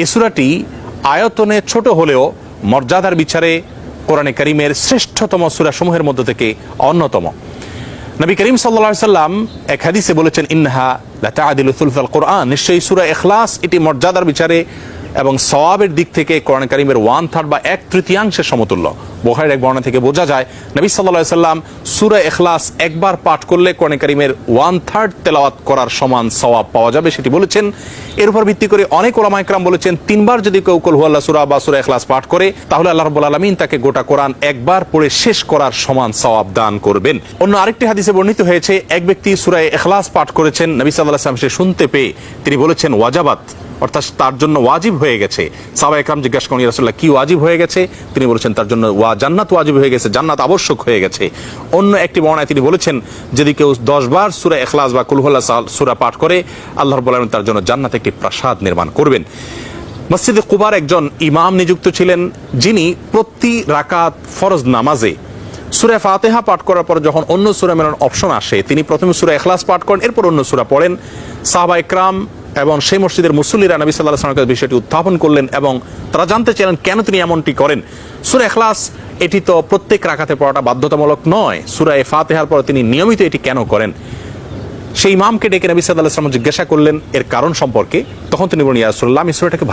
এই সূরাটি আয়তনে ছোট হলেও মর্যাদার বিচারে কোরআনে কারীমের শ্রেষ্ঠতম সূরাসমূহের মধ্য থেকে অন্যতম। নবী করিম সাল্লাল্লাহু আলাইহি সাল্লাম এক হাদিসে বলেছেন, ইন্নাহা লাতাআদিলু সুলসাল কোরআন, নিশ্চয়ই সূরা ইখলাস এটি মর্যাদার বিচারে এবং সওয়াবের দিক থেকে কোরআন কারীমের 1/3 বা 1/3 সমতুল্য। বুখারীর এক বর্ণনা থেকে বোঝা যায় নবী সাল্লাল্লাহু আলাইহি সাল্লাম সূরা ইখলাস একবার পাঠ করলে কোরআন কারীমের 1/3 তেলাওয়াত করার সমান সওয়াব পাওয়া যাবে, সেটি বলেছেন। এর উপর ভিত্তি করে অনেক উলামা ইকরাম বলেছেন, 3 বার যদি কেউ কুল হুয়াল্লাহ সূরা বা সূরা ইখলাস পাঠ করে তাহলে আল্লাহ রাব্বুল আলামিন তাকে গোটা কোরআন একবার পড়ে শেষ করার সমান সওয়াব দান করবেন। অন্য আরেকটি হাদিসে বর্ণিত হয়েছে, এক ব্যক্তি সূরা ইখলাস পাঠ করেছেন, নবী সাল্লাল্লাহু আলাইহি ওয়াসাল্লাম সে শুনতে পেয়ে তিনি বলেছেন ওয়াজাবাত, অর্থাৎ তার জন্য ওয়াজিব হয়ে গেছে। সাহাবা ইকরাম জিজ্ঞাসা করেন, ইয়া রাসূলুল্লাহ কি ওয়াজিব হয়ে গেছে? তিনি বলেছেন তার জন্য জান্নাত ওয়াজিব হয়ে গেছে, জান্নাত আবশ্যক হয়ে গেছে। অন্য একটি বর্ণনায় তিনি বলেছেন, যদি কেউ 10 বার সূরা ইখলাস বা কুল হুয়াল্লাহ সূরা পাঠ করে আল্লাহ রাব্বুল আলামিন তার জন্য জান্নাতে একটি প্রাসাদ নির্মাণ করবেন। মসজিদে কুবার একজন ইমাম নিযুক্ত ছিলেন, যিনি প্রতি রাকাত ফরজ নামাজে সূরা ফাতিহা পাঠ করার পর যখন অন্য সূরা মেলানোর অপশন আসে তিনি প্রথমে সূরা ইখলাস পাঠ করেন, এরপর অন্য সূরা পড়েন। সাহাবা ইকরাম এবং সেই মসজিদের মুসল্লিরা নবী সাল্লাল্লাহু আলাইহি ওয়াসাল্লামের বিষয়টি উত্থাপন করলেন এবং তারা জানতে চাইলেন কেন তিনি এমনটি করেন। সূরা ইখলাস এটি তো প্রত্যেক রাকাতে পড়াটা বাধ্যতামূলক নয়, সূরা ফাতিহার পর তিনি নিয়মিত এটি কেন করেন? সেই ইমামকে ডেকে নবী সাল্লাল্লাহু আলাইহি ওয়াসাল্লাম জিজ্ঞাসা করলেন এর কারণ সম্পর্কে। তখন তিনি বলেন, ইয়া রাসূলুল্লাহ, আমি সূরাটাকে